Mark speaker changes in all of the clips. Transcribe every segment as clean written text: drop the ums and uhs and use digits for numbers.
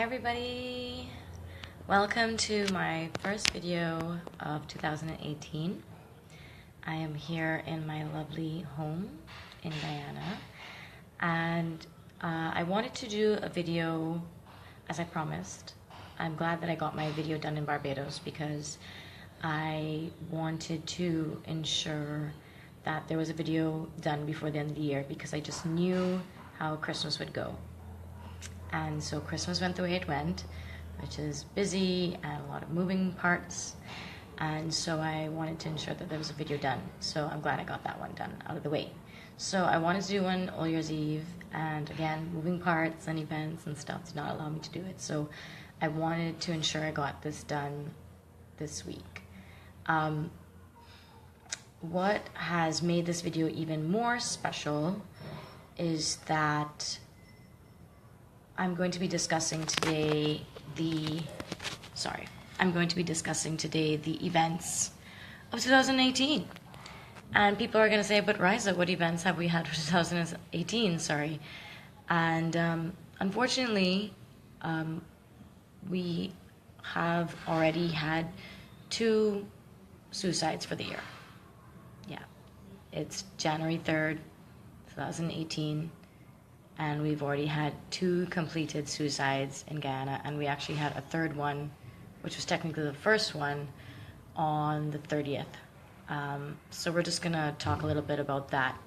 Speaker 1: Hi everybody! Welcome to my first video of 2018. I am here in my lovely home in Guyana, and I wanted to do a video as I promised. I'm glad that I got my video done in Barbados because I wanted to ensure that there was a video done before the end of the year because I just knew how Christmas would go. And so Christmas went the way it went, which is busy and a lot of moving parts. And so I wanted to ensure that there was a video done. So I'm glad I got that one done out of the way. So I wanted to do one All Year's Eve, and again, moving parts and events and stuff did not allow me to do it. So I wanted to ensure I got this done this week. What has made this video even more special is that I'm going to be discussing today the events of 2018. And people are going to say, but Riza, what events have we had for 2018? Sorry. And unfortunately, we have already had 2 suicides for the year. Yeah. It's January 3rd, 2018. And we've already had 2 completed suicides in Guyana, and we actually had a 3rd one, which was technically the first one, on the 30th. So we're just gonna talk a little bit about that.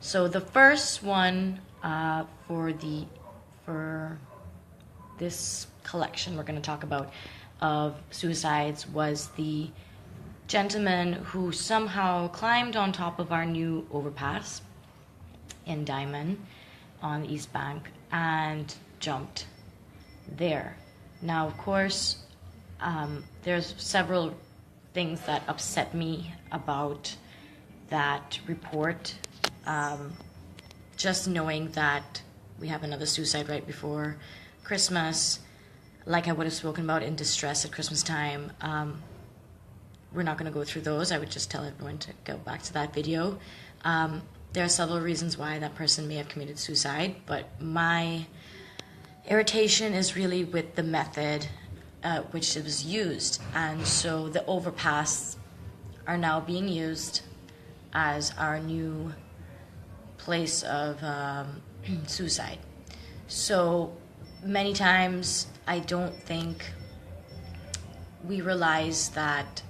Speaker 1: So the first one for this collection we're gonna talk about of suicides was the gentleman who somehow climbed on top of our new overpass in Diamond on the East Bank and jumped there. Now, of course, there's several things that upset me about that report. Just knowing that we have another suicide right before Christmas, like I would have spoken about in Distress at Christmas time, we're not going to go through those. I would just tell everyone to go back to that video. There are several reasons why that person may have committed suicide, but my irritation is really with the method which it was used. And so the overpass are now being used as our new place of suicide. So many times I don't think we realize that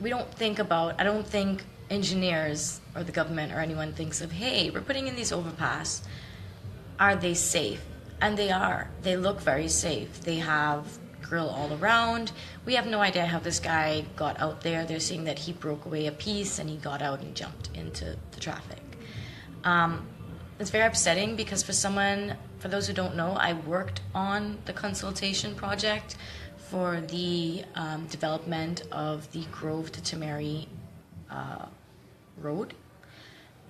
Speaker 1: I don't think engineers or the government or anyone thinks of, hey, we're putting in these overpass. Are they safe? And they are. They look very safe. They have grill all around. We have no idea how this guy got out there. They're saying that he broke away a piece and he got out and jumped into the traffic. It's very upsetting because for those who don't know, I worked on the consultation project for the development of the Grove to Tamari road.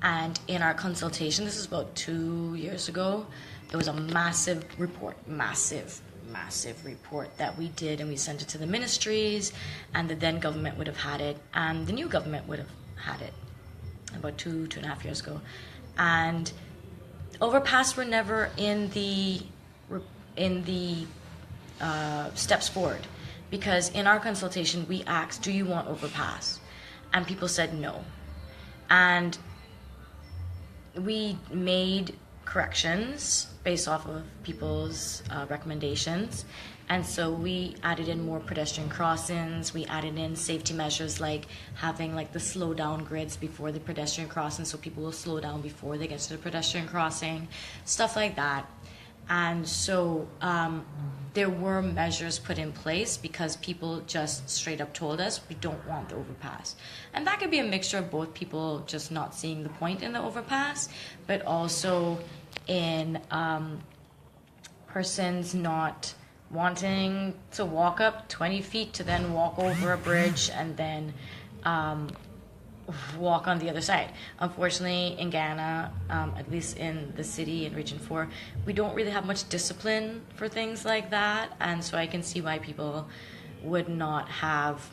Speaker 1: And in our consultation, this is about 2 years ago, it was a massive report that we did, and we sent it to the ministries, and the then government would have had it, and the new government would have had it about 2.5 years ago. And overpass were never in the steps forward, because in our consultation we asked, do you want overpass? And people said no. And we made corrections based off of people's recommendations. And so we added in more pedestrian crossings. We added in safety measures like having like the slow down grids before the pedestrian crossing, so people will slow down before they get to the pedestrian crossing, stuff like that. And so there were measures put in place because people just straight up told us we don't want the overpass. And that could be a mixture of both people just not seeing the point in the overpass, but also in persons not wanting to walk up 20 feet to then walk over a bridge and then walk on the other side. Unfortunately, in Guyana, at least in the city in Region 4, we don't really have much discipline for things like that, and so I can see why people would not have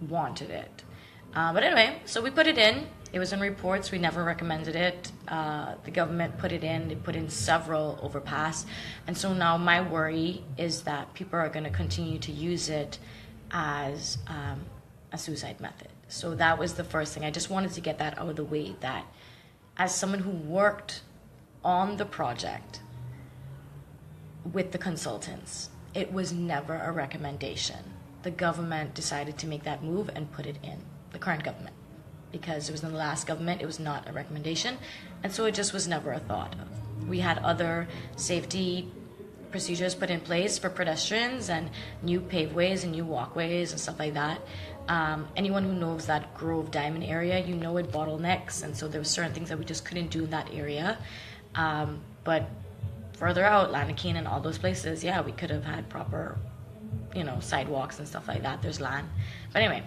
Speaker 1: wanted it. But anyway, so we put it in, It was in reports. We never recommended it. The government put it in. They put in several overpass. And so now my worry is that people are going to continue to use it as a suicide method. So that was the first thing. I just wanted to get that out of the way, that as someone who worked on the project with the consultants, it was never a recommendation. The government decided to make that move and put it in, the current government. Because it was in the last government, it was not a recommendation, and so it just was never a thought of. We had other safety procedures put in place for pedestrians and new paveways and new walkways and stuff like that. Anyone who knows that Grove Diamond area, you know it bottlenecks, and so there were certain things that we just couldn't do in that area. But further out, Lanakeen and all those places, yeah, we could have had proper, sidewalks and stuff like that. There's land. But anyway,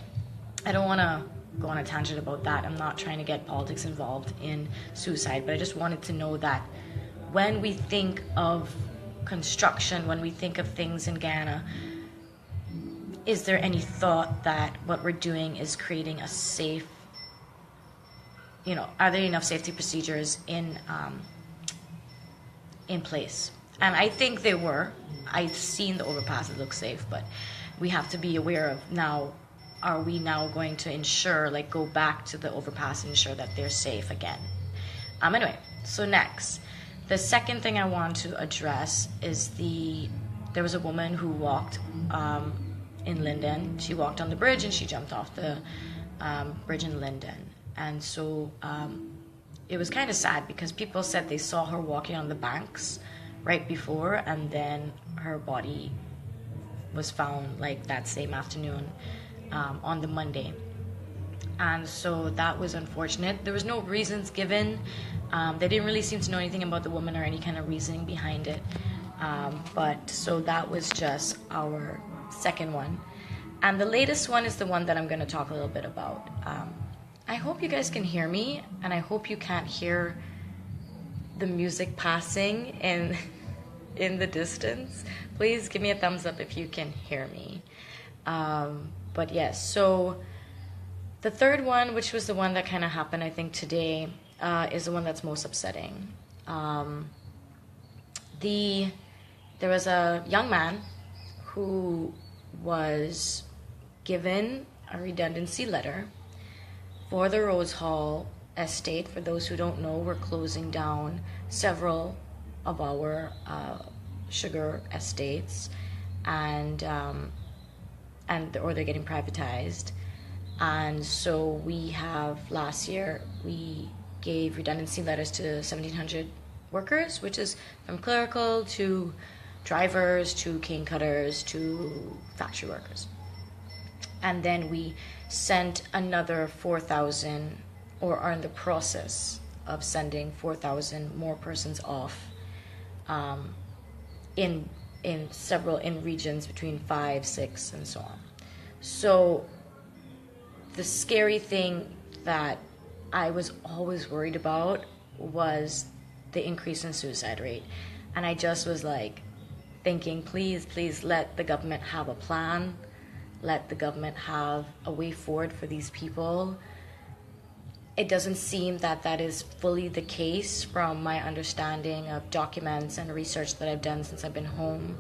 Speaker 1: I don't want to go on a tangent about that. I'm not trying to get politics involved in suicide, but I just wanted to know that when we think of construction, when we think of things in Guyana, is there any thought that what we're doing is creating a safe, are there enough safety procedures in place? And I think there were. I've seen the overpass, it looks safe, but we have to be aware of now, are we now going to ensure, go back to the overpass and ensure that they're safe again? Anyway, so next, the second thing I want to address is there was a woman who walked in Linden. She walked on the bridge and she jumped off the bridge in Linden. And so it was kind of sad because people said they saw her walking on the banks right before, and then her body was found that same afternoon on the Monday. And so that was unfortunate. There was no reasons given. They didn't really seem to know anything about the woman or any kind of reasoning behind it. But so that was just our second one. And the latest one is the one that I'm going to talk a little bit about. I hope you guys can hear me, and I hope you can't hear the music passing in the distance. Please give me a thumbs up if you can hear me. But yes, so the third one, which was the one that kind of happened, I think, today, is the one that's most upsetting. There was a young man who was given a redundancy letter for the Rose Hall estate. For those who don't know, we're closing down several of our sugar estates, or they're getting privatized. And so we have, last year, we gave redundancy letters to 1,700 workers, which is from clerical to drivers to cane cutters to factory workers. And then we sent another 4,000, or are in the process of sending 4,000 more persons off in regions between 5, 6, and so on. So the scary thing that I was always worried about was the increase in suicide rate. And I just was thinking, please let the government have a plan. Let the government have a way forward for these people. It doesn't seem that is fully the case from my understanding of documents and research that I've done since I've been home,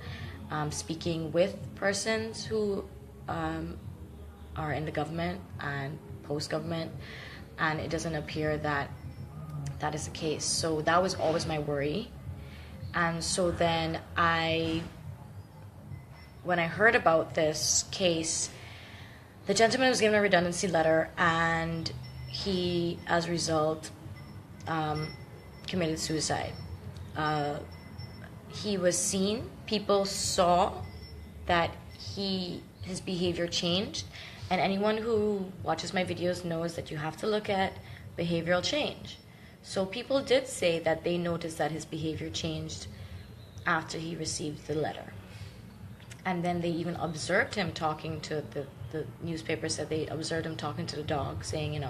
Speaker 1: speaking with persons who are in the government and post-government, and it doesn't appear that is the case. So that was always my worry. And so then when I heard about this case, the gentleman was given a redundancy letter, and he, as a result, committed suicide. He was seen. People saw that his behavior changed, and anyone who watches my videos knows that you have to look at behavioral change. So people did say that they noticed that his behavior changed after he received the letter. And then they even observed him talking to the newspaper said they observed him talking to the dog, saying,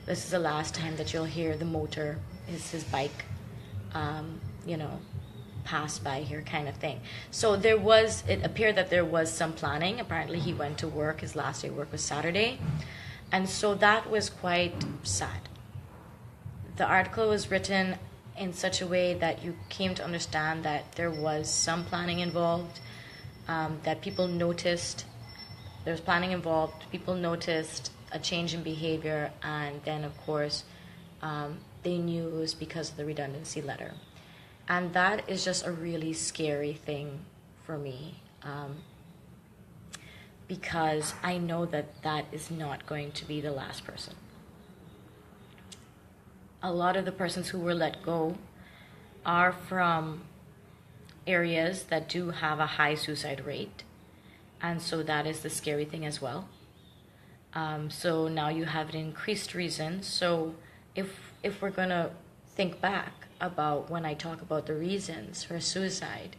Speaker 1: this is the last time that you'll hear the motor, his bike, pass by here, kind of thing. So it appeared that there was some planning. Apparently he went to work, his last day of work was Saturday, And so that was quite sad. The article was written in such a way that you came to understand that there was some planning involved, that people noticed there was planning involved, people noticed a change in behavior, and then, of course, they knew it was because of the redundancy letter. And that is just a really scary thing for me, because I know that that is not going to be the last person. A lot of the persons who were let go are from areas that do have a high suicide rate. And so that is the scary thing as well. So now you have an increased reason. So if we're going to think back about when I talk about the reasons for suicide,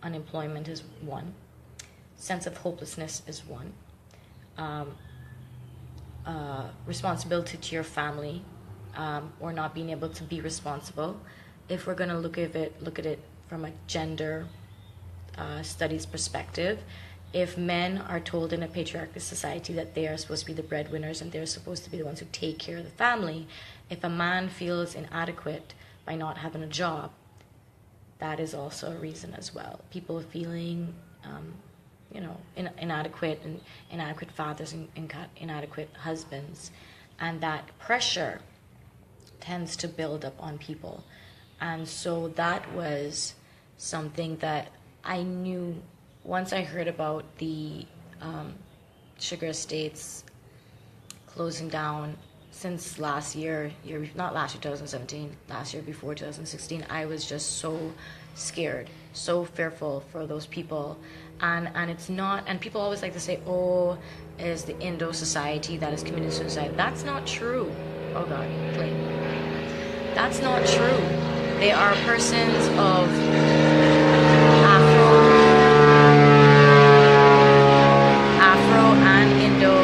Speaker 1: unemployment is one. Sense of hopelessness is one. Responsibility to your family, or not being able to be responsible. If we're going to look at it from a gender studies perspective, if men are told in a patriarchal society that they are supposed to be the breadwinners and they're supposed to be the ones who take care of the family, if a man feels inadequate by not having a job, that is also a reason as well. People feeling, inadequate, and inadequate fathers and inadequate husbands, and that pressure tends to build up on people. And so that was something that I knew once I heard about the sugar estates closing down since last year, not last year, 2017, last year before 2016, I was just so scared, so fearful for those people. And it's not, and people always like to say, oh, it is the Indo society that is committing suicide. That's not true. Oh God, clean. That's not true. They are persons of Afro and Indo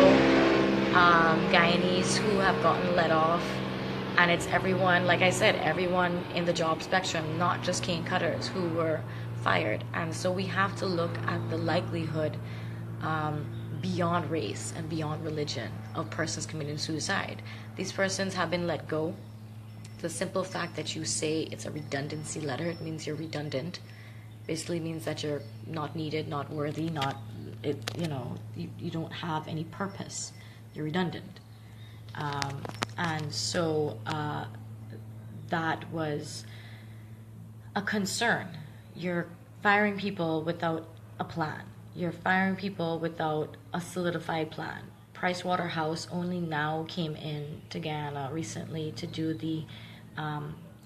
Speaker 1: Guyanese who have gotten let off, and it's everyone, like I said, everyone in the job spectrum, not just cane cutters who were fired. And so we have to look at the likelihood beyond race and beyond religion of persons committing suicide. These persons have been let go. The simple fact that you say it's a redundancy letter, it means you're redundant. Basically means that you're not needed, not worthy, you don't have any purpose. You're redundant. And so that was a concern. You're firing people without a plan. You're firing people without a solidified plan. Pricewaterhouse only now came in to Guyana recently to do the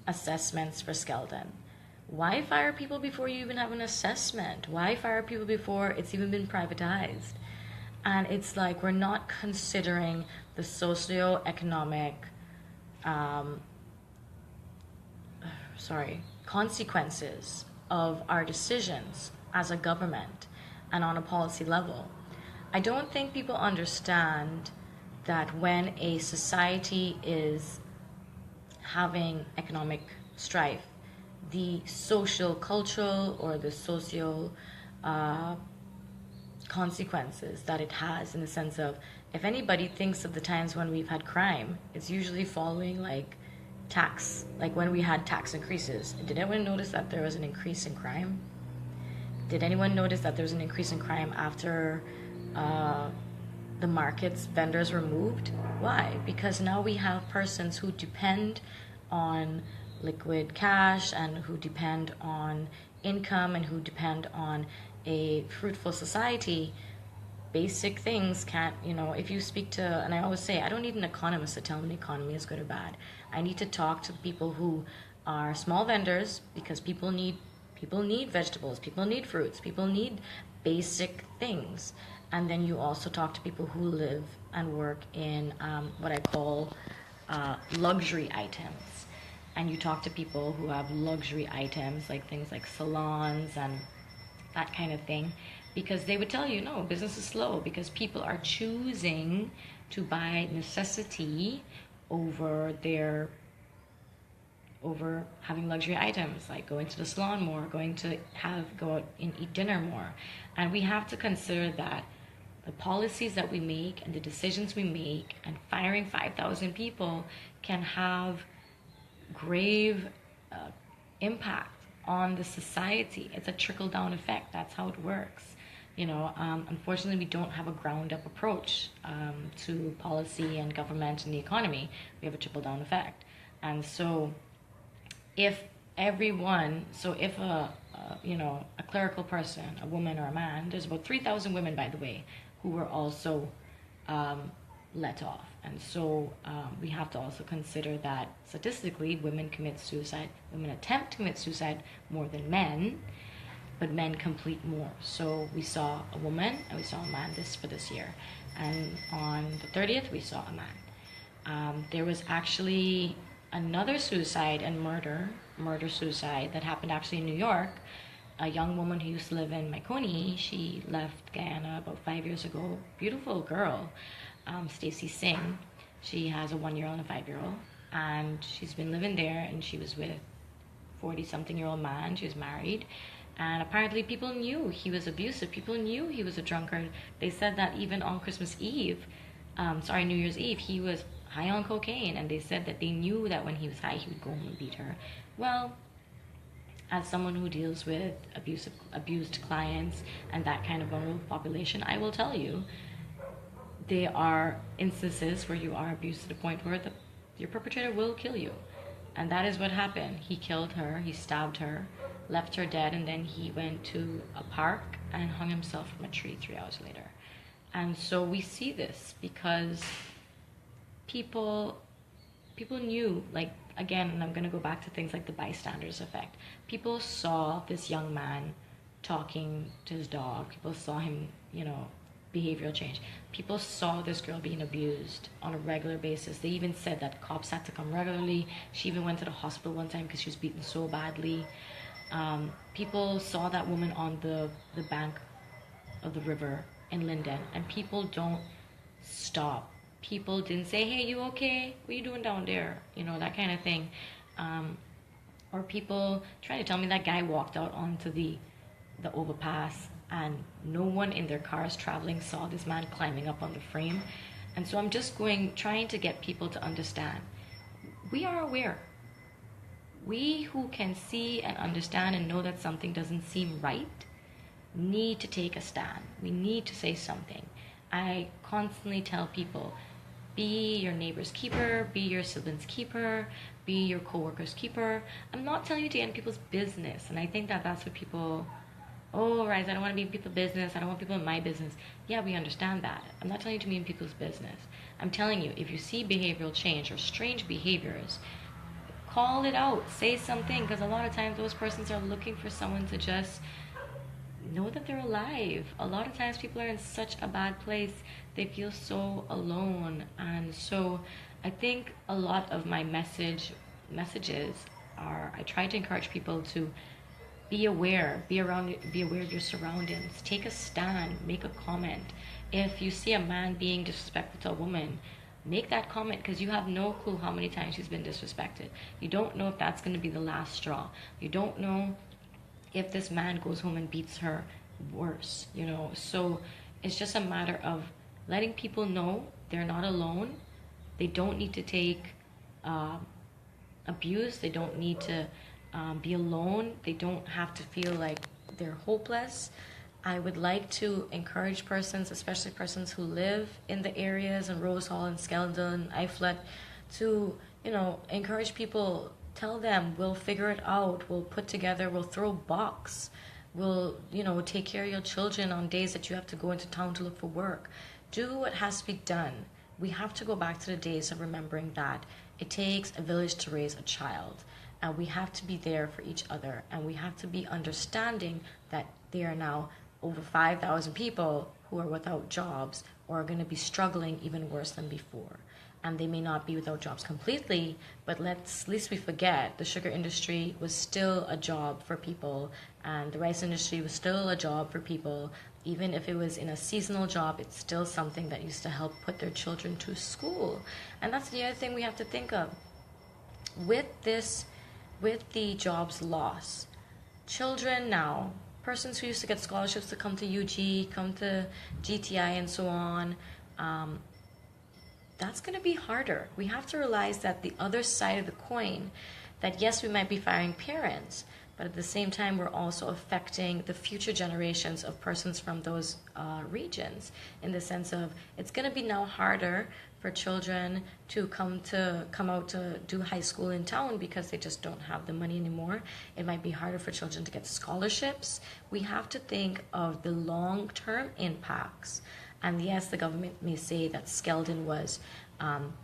Speaker 1: assessments for Skeldon. Why fire people before you even have an assessment? Why fire people before it's even been privatized? And it's like we're not considering the socioeconomic consequences of our decisions as a government and on a policy level. I don't think people understand that when a society is having economic strife, the social, cultural, or the social consequences that it has, in the sense of, if anybody thinks of the times when we've had crime, it's usually following like tax, like when we had tax increases. Did anyone notice that there was an increase in crime? Did anyone notice that there was an increase in crime after the markets, vendors were moved? Why? Because now we have persons who depend on liquid cash and who depend on income and who depend on a fruitful society. Basic things can't, if you speak to, and I always say, I don't need an economist to tell me the economy is good or bad. I need to talk to people who are small vendors, because people need vegetables, people need fruits, people need basic things. And then you also talk to people who live and work in what I call luxury items. And you talk to people who have luxury items, like things like salons and that kind of thing, because they would tell you, no, business is slow because people are choosing to buy necessity over having luxury items, like going to the salon more, go out and eat dinner more. And we have to consider that the policies that we make and the decisions we make, and firing 5,000 people can have grave impact on the society. It's a trickle-down effect. That's how it works. Unfortunately, we don't have a ground-up approach to policy and government and the economy. We have a trickle-down effect. And so if if a clerical person, a woman or a man, there's about 3,000 women, by the way, who were also let off. And so we have to also consider that statistically women attempt to commit suicide more than men, but men complete more. So we saw a woman and we saw a man for this year. And on the 30th, we saw a man. There was actually another suicide and murder-suicide that happened actually in New York. A young woman who used to live in Maiconi, she left Guyana about 5 years ago. Beautiful girl, Stacy Singh. She has a 1-year-old and a 5-year-old. And she's been living there, and she was with 40-something-year-old man. She was married. And apparently people knew he was abusive. People knew he was a drunkard. They said that even on New Year's Eve, he was high on cocaine. And they said that they knew that when he was high, he would go home and beat her. Well, as someone who deals with abused clients and that kind of vulnerable population, I will tell you, there are instances where you are abused to the point where your perpetrator will kill you. And that is what happened. He killed her, he stabbed her, left her dead, and then he went to a park and hung himself from a tree 3 hours later. And so we see this because people knew, like, again, and I'm going to go back to things like the bystanders effect. People saw this young man talking to his dog. People saw him, behavioral change. People saw this girl being abused on a regular basis. They even said that cops had to come regularly. She even went to the hospital one time because she was beaten so badly. People saw that woman on the bank of the river in Linden, and people don't stop. People didn't say, hey, you okay? What are you doing down there? That kind of thing. Or people trying to tell me that guy walked out onto the overpass and no one in their cars traveling saw this man climbing up on the frame. And so I'm just trying to get people to understand. We are aware. We who can see and understand and know that something doesn't seem right need to take a stand. We need to say something. I constantly tell people, be your neighbor's keeper, be your sibling's keeper, be your co-worker's keeper. I'm not telling you to get in people's business. And I think that that's what people, right, I don't want to be in people's business. I don't want people in my business. Yeah, we understand that. I'm not telling you to be in people's business. I'm telling you, if you see behavioral change or strange behaviors, call it out, say something, because a lot of times those persons are looking for someone to just know that they're alive. A lot of times people are in such a bad place, they feel so alone. And so I think a lot of my messages are, I try to encourage people to be aware, be aware of your surroundings, take a stand, make a comment. If you see a man being disrespectful to a woman, make that comment, because you have no clue how many times she's been disrespected. You don't know if that's going to be the last straw. You don't know if this man goes home and beats her worse, So it's just a matter of letting people know they're not alone. They don't need to take abuse. They don't need to be alone. They don't have to feel like they're hopeless. I would like to encourage persons, especially persons who live in the areas in Rose Hall and Skeldon, Iflet, to, encourage people. Tell them, we'll figure it out. We'll put together, we'll throw a box. We'll, take care of your children on days that you have to go into town to look for work. Do what has to be done. We have to go back to the days of remembering that it takes a village to raise a child. And we have to be there for each other. And we have to be understanding that there are now over 5,000 people who are without jobs or are going to be struggling even worse than before. And they may not be without jobs completely, but at least we forget the sugar industry was still a job for people, and the rice industry was still a job for people. Even if it was in a seasonal job, it's still something that used to help put their children to school. And that's the other thing we have to think of. With the jobs loss, children now persons who used to get scholarships to come to UG, come to GTI, and so on, that's going to be harder. We have to realize that the other side of the coin, that yes, we might be firing parents, but at the same time, we're also affecting the future generations of persons from those regions, in the sense of it's going to be now harder for children to come out to do high school in town because they just don't have the money anymore. It might be harder for children to get scholarships. We have to think of the long-term impacts. And yes, the government may say that Skeldon was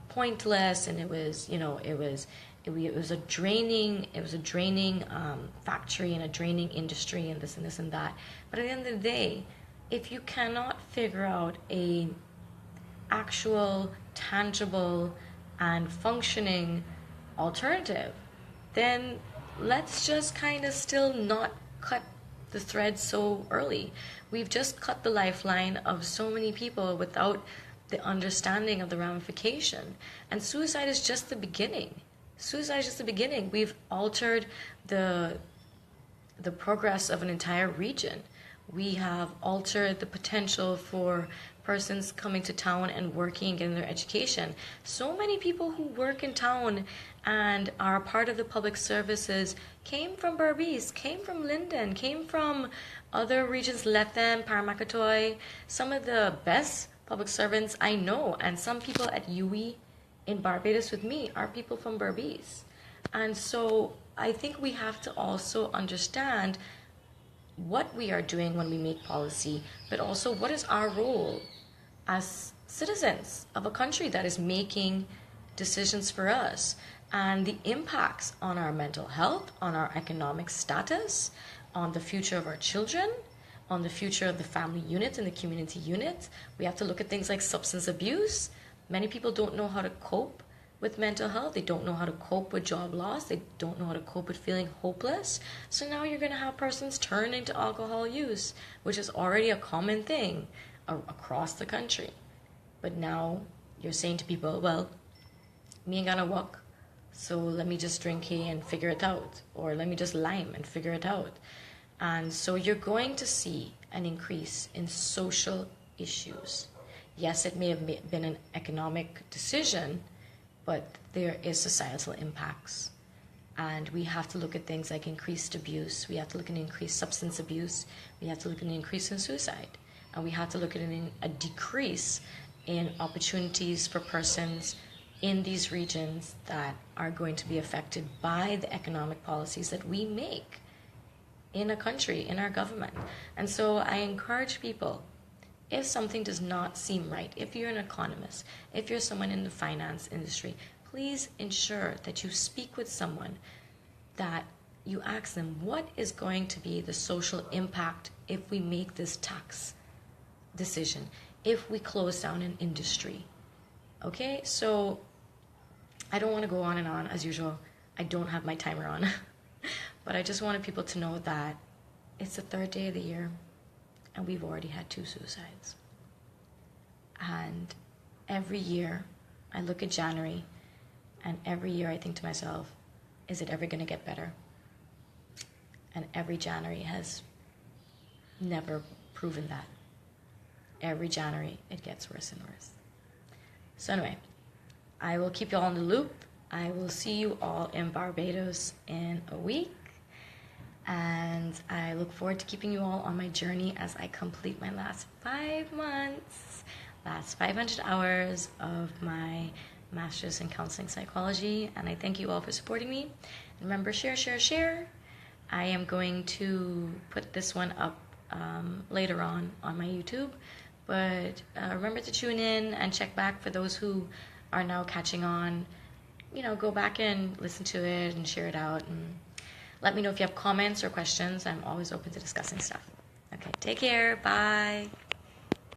Speaker 1: pointless, and it was, it was a draining factory and a draining industry and this and that. But at the end of the day, if you cannot figure out a actual, tangible, and functioning alternative, then let's just kind of still not cut the thread so early. We've just cut the lifeline of so many people without the understanding of the ramification. And suicide is just the beginning. Suicide is just the beginning. We've altered the progress of an entire region. We have altered the potential for persons coming to town and working and getting their education. So many people who work in town and are a part of the public services came from Berbice, came from Linden, came from other regions, Lethem, Paramakatoy. Some of the best public servants I know, and some people at UWI in Barbados with me are people from Berbice. And so I think we have to also understand what we are doing when we make policy, but also what is our role as citizens of a country that is making decisions for us, and the impacts on our mental health, on our economic status, on the future of our children, on the future of the family unit and the community unit. We have to look at things like substance abuse. Many people don't know how to cope with mental health. They don't know how to cope with job loss. They don't know how to cope with feeling hopeless. So now you're going to have persons turn into alcohol use, which is already a common thing across the country. But now you're saying to people, well, me ain't gonna work, so let me just drink here and figure it out, or let me just lime and figure it out. And so you're going to see an increase in social issues. Yes, it may have been an economic decision, but there is societal impacts. And we have to look at things like increased abuse. We have to look at increased substance abuse. We have to look at an increase in suicide. And we have to look at a decrease in opportunities for persons in these regions that are going to be affected by the economic policies that we make in a country, in our government. And so I encourage people, if something does not seem right, if you're an economist, if you're someone in the finance industry, please ensure that you speak with someone, that you ask them, what is going to be the social impact if we make this tax decision, if we close down an industry? Okay, so I don't want to go on and on as usual. I don't have my timer on. But I just wanted people to know that it's the third day of the year and we've already had 2 suicides. And every year I look at January, and every year I think to myself, is it ever going to get better? And every January has never proven that. Every January it gets worse and worse. So anyway, I will keep you all in the loop. I will see you all in Barbados in a week. And I look forward to keeping you all on my journey as I complete my last 5 months, last 500 hours of my Master's in Counseling Psychology. And I thank you all for supporting me. Remember, share, share, share. I am going to put this one up later on my YouTube. But remember to tune in and check back for those who are now catching on. Go back and listen to it and share it out. And let me know if you have comments or questions. I'm always open to discussing stuff. Okay, take care. Bye.